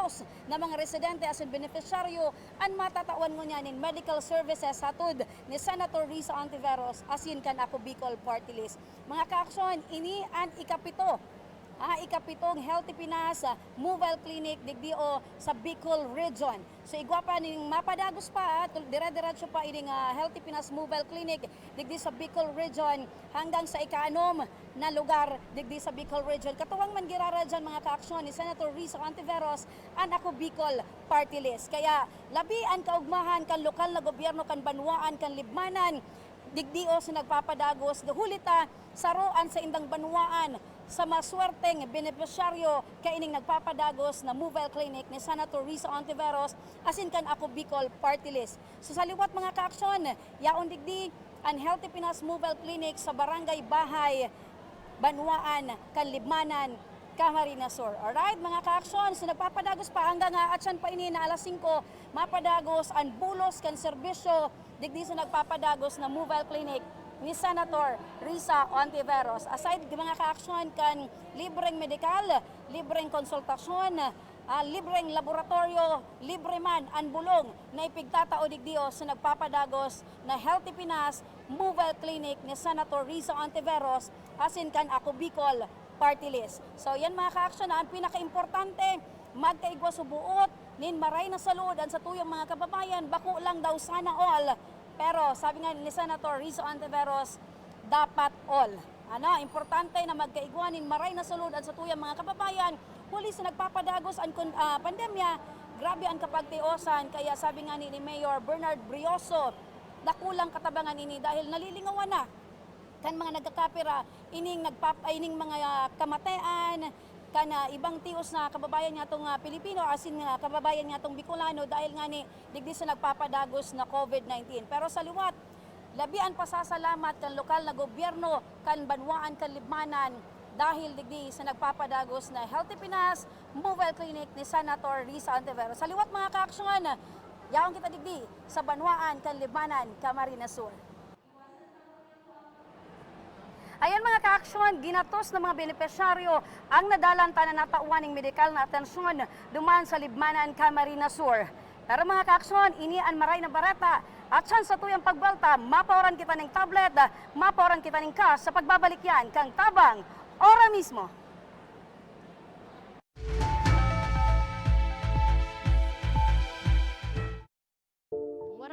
S3: na mga residente as in beneficiaryo ang matatawan ngunyan in medical services satud ni Senator Risa Ontiveros asin kan ako Bicol Party List. Mga kaaksyon, ini ang ikapitong Healthy Pinas Mobile Clinic digdio sa Bicol Region. So igwa pa ning mapadagos pa, dire-diretso pa ining Healthy Pinas Mobile Clinic digdi sa Bicol Region hanggang sa ikaanom na lugar digdi sa Bicol Region. Katuwang man girara dyan mga kaaksyon ni Senator Risa Ontiveros ang ako Bicol Party List. Kaya labi ang kaugmahan kan lokal na gobyerno, kan banwaan, kan libmanan, digdio sa nagpapadagos, gahulita saroan sa indang banwaan sa maswerteng benepisyaryo kaining nagpapadagos na mobile clinic ni Senator Risa Ontiveros asin kan ako Bicol Party List. So sa liwat mga kaaksyon, yaon digdi ang Healthy Pinas Mobile Clinic sa Barangay Bahay, Banwaan, Kanlibmanan, Camarines Sur. Alright mga kaaksyon, so nagpapadagos pa hanggang atsan pa ini na alas 5, mapadagos ang bulos kan serbisyo digdi sa nagpapadagos na mobile clinic ni Senator Risa Ontiveros. Aside mga kaaksyon kan libreng medikal, libreng konsultasyon, libreng laboratorio, libre man ang bulong na ipigtatao digdio sa nagpapadagos na Healthy Pinas Mobile Clinic ni Senator Risa Ontiveros asin kan ako Bicol Party List. So yan mga kaaksyon, ang pinaka-importante, magkaigwa subuot, nin maray na salud ang sa tuyong mga kababayan, bako lang daw sana all. Pero sabi nga ni Senator Risa Ontiveros, dapat all. Importante na magkaigwanin maray na sulod sa tuyang mga kababayan. Huli sa nagpapadagos ang pandemya, grabe ang kapagtiosan. Kaya sabi nga ni Mayor Bernard Brioso, dakulang katabangan ini dahil nalilingawan na kan mga nagkakapira ining mga kamatayan kana ibang tios na kababayan nga tong Pilipino asin nga kababayan nga tong Bicolano dahil nga ni digdi sa nagpapadagos na COVID-19. Pero sa liwat, labian pasasalamat kan lokal na gobyerno, kan banwaan, kan libmanan dahil digdi sa nagpapadagos na Healthy Pinas Mobile Clinic ni Senator Risa Ontiveros. Sa liwat mga kaaksyon, yaong kita digdi sa banwaan, kan libmanan, Camarines Sur. Ayan mga kaaksyon, ginatos ng mga benepisyaryo ang nadalanta na natauan ng medikal na atensyon duman sa Libmanan, Camarines Sur. Pero mga kaaksyon, ini ang maray na barata at saan sa tuyang pagbalta, mapaoran kita ng tablet, mapaoran kita ng cash sa pagbabalik yan kang tabang ora mismo.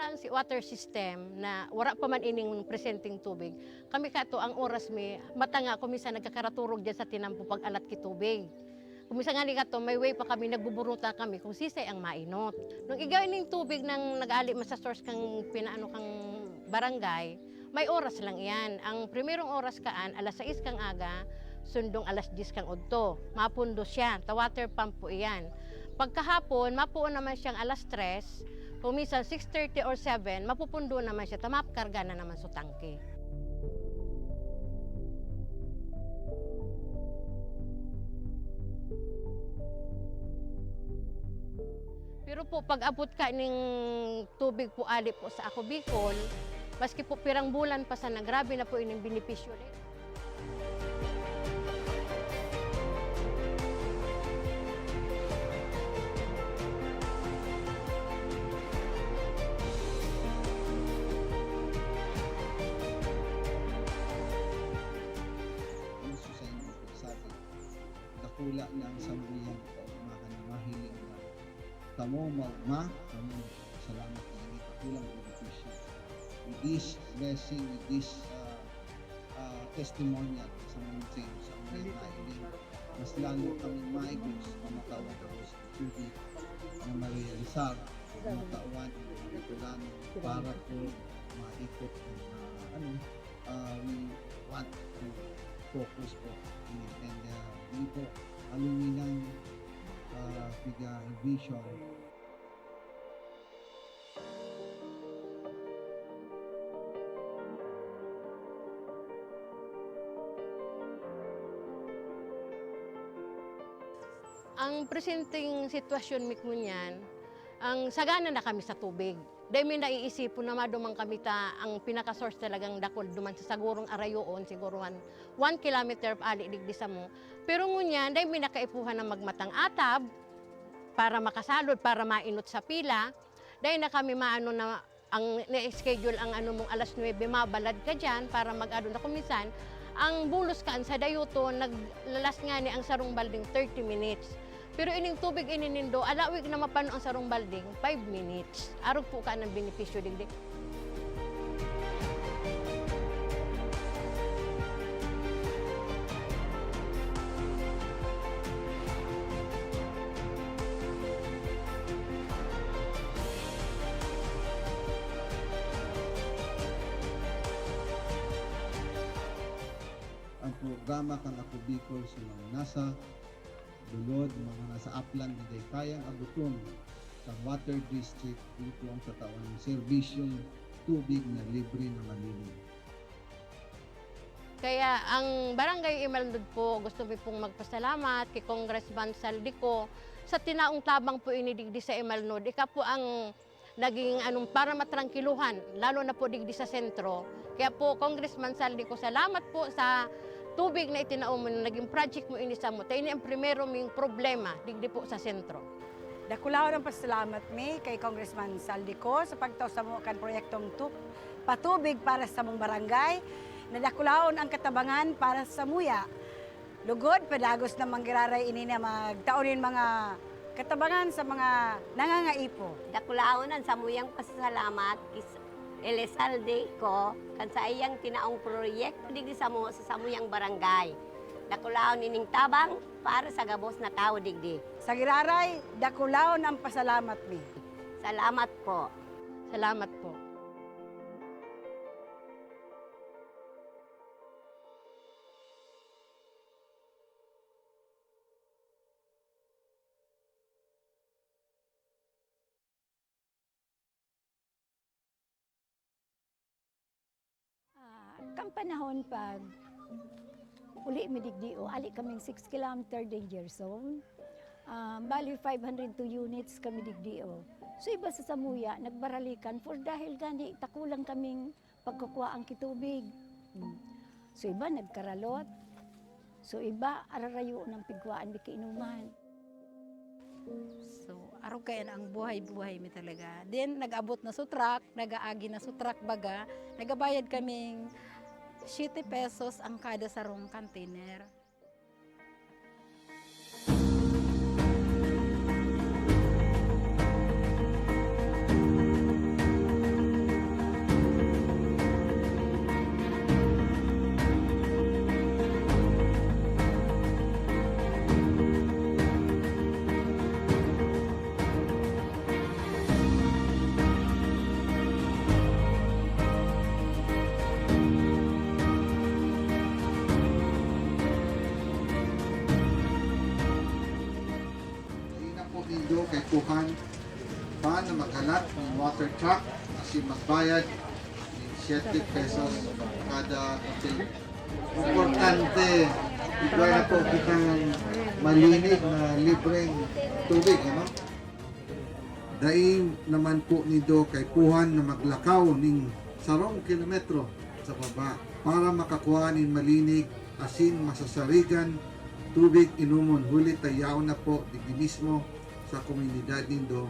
S10: Ang si water system na wala pa man ining presenting tubig. Kami kato ang oras mi matanga kumisa nagkakaraturog diyan sa tinampo pag alat ki tubig. Kumisa nga ni kato may way pa kami nagbuburuta kami kung sisay ang mainot. Nung igawin ning tubig nang nag-ali man sa source kang pinaano kang barangay, may oras lang iyan. Ang primerong oras kaan alas 6 kang aga, sundong alas 10 kang udto. Mapundo siya, ta water pump po iyan. Pagkahapon mapuon naman siyang alas 3. Kung minsan 6:30 or 7, mapupundo naman siya, tamapkarga na naman sa tangke. Pero po, pag abot ka ng tubig po ali po sa ako Bicol, maski po pirang bulan pa sana, grabe na po ining benepisyo.
S9: Dakula ng samuyang kaumahan na mahiling na kamo magma, kamo salamat na hindi kakulang benepisyo. With this blessing, with this testimonial sa mountain, sa mga mahiling, mas lalo kami maigos pamatawan ko sa tubig na marealisar, pamatawan ng Bicolano para po maikot we want to focus po and hindi po aluminang vision.
S10: Ang presenting sitwasyon mikmunyan, ang sagana na kami sa tubig. Dahil may naiisip na madumang kami ang pinaka-source talagang dakol duman sa sagurong arayoon, siguro 1 kilometer ali digdi sa mo. Pero ngunyan, dahil may nakaipuhan na magmatang atab, para makasalod, para mainot sa pila, dahil na kami maano na ang na-schedule ang ano mong alas 9, mabalad ka dyan para mag-ano na kumisan, ang bulos kaan sa dayuto, naglalas nga ni ang sarong balding 30 minutes. Pero ining tubig ininindo, alawig na mapano ang sarong balding, 5 minutes. Arog po ka ng benepisyo digdi.
S9: Ang programa kang Ako Bicol sa mga nasa dulod, mga nasa upland na day kayang aguton sa water district dito ang katawan ng serbisyong tubig na libre na malinis.
S10: Kaya ang Barangay Imalnod po, gusto ko pong magpasalamat kay Congressman Saldico sa tinaong tabang po inidigdi sa Imalnod. Ika po ang naging para matrangkiluhan, lalo na po digdi sa sentro. Kaya po, Congressman Saldico, salamat po sa tubig na itinaong mo, naging project mo inisa mo. Tayo ang primero ming problema digdi po sa sentro.
S11: Dakulaon ang pasalamat mi kay Congressman Saldico sa pagtaw sa mo kan proyektong patubig para sa mong barangay. Nadakulaon ang katabangan para sa muya. Lugod, padagos na manggiraray ini na magtaonin mga katabangan sa mga nangangaipo.
S12: Dakulaonan sa muyang pasasalamat kis Elizalde ko kan sa iyang tinaong proyekto digdi sa samuyang barangay. Dakulaon ining tabang para sa gabos na tao digdi.
S11: Sa giraray, dakulaon ang pasalamat mi.
S12: Salamat po.
S10: Salamat po.
S7: Kampanahon pag uli midigdio, ali kaming 6 kilometer danger zone. Bali 502 units kami digdio. So iba sa Samuya, nagbaralikan for dahil gani takulang kaming pagkukuha ang kitubig. So iba nagkaralot. So iba ararayo ng pigwaan di kainuman.
S8: So, araw kayan ang buhay-buhay mi talaga. Then, nag-abot na sutrak, nag-aagi na sutrak baga, nagabayad kaming 7 pesos ang kada sarong container.
S9: Kay Kuhan pa na maghalat ng water truck kasi magbayad ng 7 pesos kada container. Importante, ikaw na po kitang malinig na libreng tubig, ano? Daing naman po nido kay Kuhan na maglakaw ng 10 kilometro sa baba para makakuha ng malinig, asin, masasarigan, tubig inumon. Huli tayaw na po digdi mismo sa komunidad nindo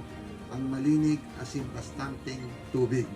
S9: ang malinig asin bastanteng tubig.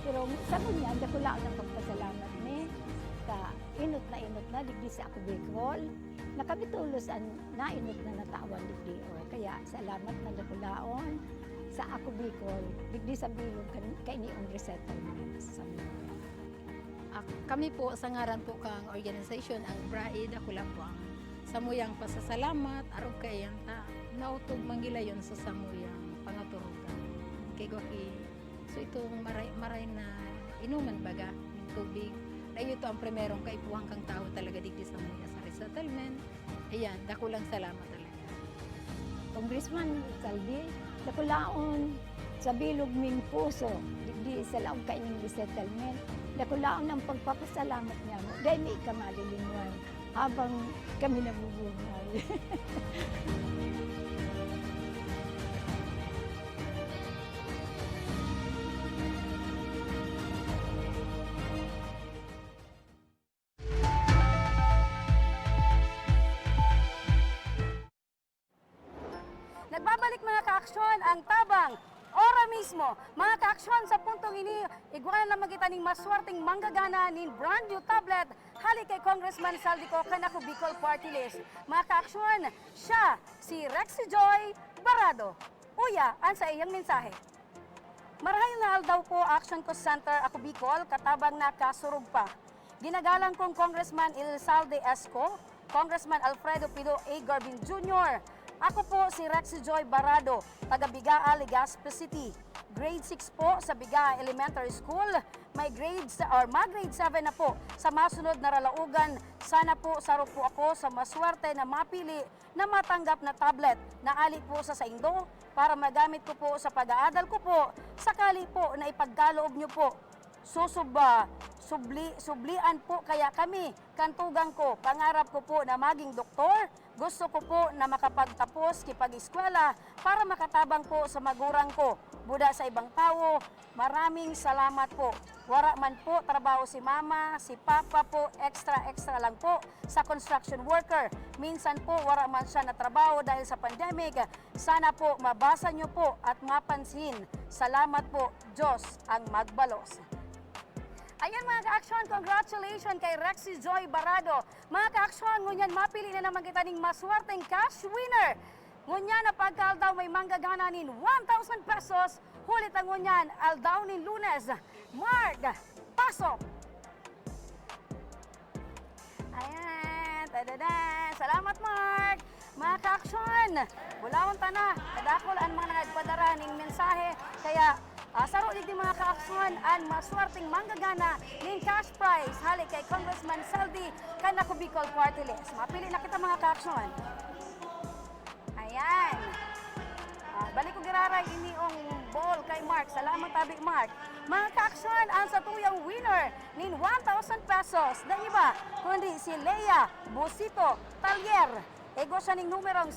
S7: Pero sa munya, dakula ang pagpasalamat ni ka inot na digdi sa Ako Bicol. Nakabitulos ang nainot na natawan digdi. Kaya salamat na dakulaon sa Ako Bicol digdi sa bilog kainiong resettlement sa munya.
S8: Kami po sa ngaran po kang organisasyon ang BRAID, ako lang po ang samuyang pasasalamat, arog kayan ta, nautog manggilayon sa samuyang pangaturugan. Kay Gwaki, so itong maray na inuman baga ng tubig. Dahil ito ang primerong kaipuhang kang tao talaga digdi sa mga sa resettlement. Ayan, dako lang salamat talaga.
S7: Congressman Saldi, dakulaon sa bilog ming puso, digdi sa laong kaining resettlement, dakulaon ang pagpapasalamat niya mo. Dahil may ikamalilinwan habang kami nabubuhay.
S3: Nagbabalik mga kaaksyon ang tabang ora mismo. Mga kaaksyon sa puntong ini, iguan na magitan ning maswerteng manggagana nin brand new tablet hali kay Congressman Saldico kanako Bicol Party List. Mga kaaksyon, siya si Rexy Joy Barado. Uya, an sa iyang mensahe. Marahil na daw po Action ko Center ako Bicol katabang na kasurug pa. Ginagalang kong Congressman Elizalde Esco, Congressman Alfredo Pido A. Garbin Jr., ako po si Rexy Joy Barado, taga Bigaa, Legazpi City. Grade 6 po sa Bigaa Elementary School. May grade mag-grade 7 na po sa masunod na ralaugan. Sana po saro po ako sa maswerte na mapili na matanggap na tablet na ali po sa saindo para magamit ko po sa pag-aaral ko po. Sakali po na ipagkaloob nyo po. Sublian po kaya kami, kantugang ko, pangarap ko po na maging doktor, gusto ko po na makapagtapos kipag-eskwela para makatabang po sa magurang ko, buda sa ibang tao, maraming salamat po. Wara man po trabaho si mama, si papa po, extra lang po sa construction worker. Minsan po wara man siya na trabaho dahil sa pandemic. Sana po mabasa nyo po at mapansin. Salamat po, Diyos ang magbalos. Ayan mga ka-aksyon, congratulations kay Rexy Joy Barado. Mga ka-aksyon, ngunyan mapili na naman kita ning maswerteng cash winner. Ngunyan na pagkal daw may manggagana nin 1,000 pesos, hulit ang ngunyan aldaw nin Lunes. Mark, pasok! Ayan, tadadan. Salamat Mark! Mga ka-aksyon, bulawon ta na, kadakol ang mga nagpadara ning mensahe, kaya saro digdi mga kaaksyon ang maswerteng manggagana ning cash prize hali kay Congressman Saldi kanako Bicol Party List. Mapili na kita mga kaaksyon. Ayan. Balik ko giraray iniong ball kay Mark. Salamat tabi Mark. Mga kaaksyon, ang satuyang winner nin 1,000 pesos. Dahil ba? Kundi si Leia Bosito Talyer. Ego siya ning numerong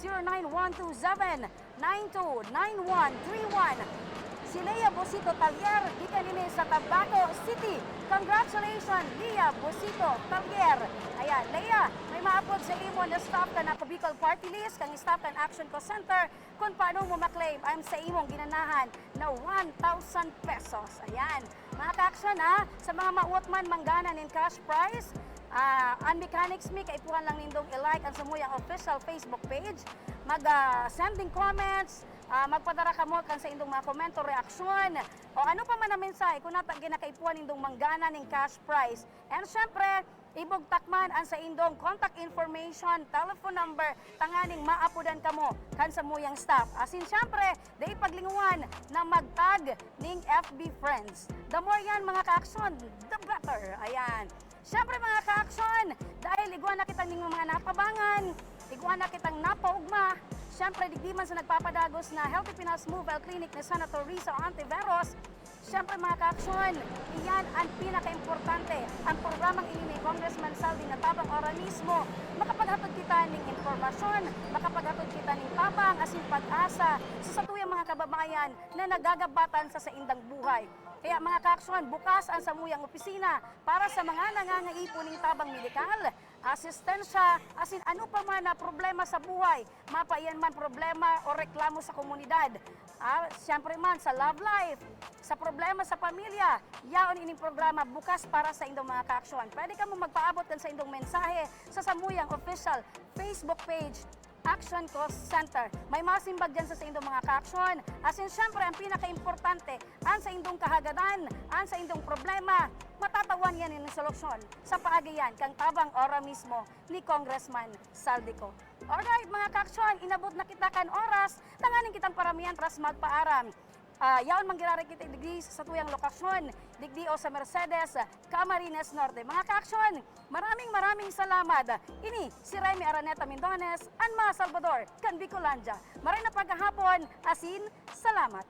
S3: 09127-929131. Si Leia Bosito Talyer, gikan nini sa Tabaco City. Congratulations, Leia Bosito Talyer. Ayan, Leia, may maapod sa imo na staff ka na Bicol Party List, kang staff kan Action Co Center, kung paano mo maklaim ang sa imong ginanahan na 1,000 pesos. Ayan, mga ka-action sa mga mauot man manggana nin cash prize, ang Mechanics Me, kaipuhan lang nindong i-like ang samuyang official Facebook page, mag-sending comments, magpadara ka mo kan sa indong mga komento, reaksyon, o ano pa man na mensahe kung ginakaipuan indong manggana ng cash prize. And syempre, ibugtakman ang sa indong contact information, telephone number, tanganing maapudan ka mo kan sa muyang staff. Asin syempre, dahil paglinguan na magtag ning FB friends. The more yan mga ka-aksyon, the better. Ayan. Syempre mga ka-aksyon, dahil iguan na kitang ning mga napabangan, iguan na kitang napaugma, syempre digdi man sa nagpapadagos na Healthy Pinas Mobile Clinic ni Senator Risa Ontiveros, syempre mga ka-aksyon, iyan ang pinaka-importante. Ang programang ini ni Congressman Saldi na tabang ora mismo, makapaghatod kita ng informasyon, makapaghatod kita ng tabang, asin pag-asa sa satuyang mga kababayan na nagagabatan sa indang buhay. Kaya mga ka-aksyon, bukas ang samuyang opisina para sa mga nangangaipon ng tabang medikal, asistensya, asin ano pa man na problema sa buhay, mapaiyan man problema o reklamo sa komunidad. Siyempre man sa love life, sa problema sa pamilya, yaon ining programa bukas para sa indong mga ka-aksyon. Pwede ka mo magpaabot kan sa indong mensahe sa samuyang official Facebook page, Action Co Center. May masimbag dyan sa indong mga ka-aksyon. Asin syempre, ang pinaka-importante, ang sa indong kahagadan, ang sa indong problema, matatawan yan yung solusyon sa paagayan kang tabang ora mismo ni Congressman Saldico. Alright mga ka-aksyon, inabot na kita kan oras, tanganin kitang paramihan tras magpaaram. Yaon manggirari kita digdi sa tuyang lokasyon, digdi o sa Mercedes, Camarines Norte. Mga ka-aksyon, maraming salamat. Ini si Remy Araneta Mindones, Anma Salvador, kan Bicolandia. Maray na paghahapon, asin, salamat.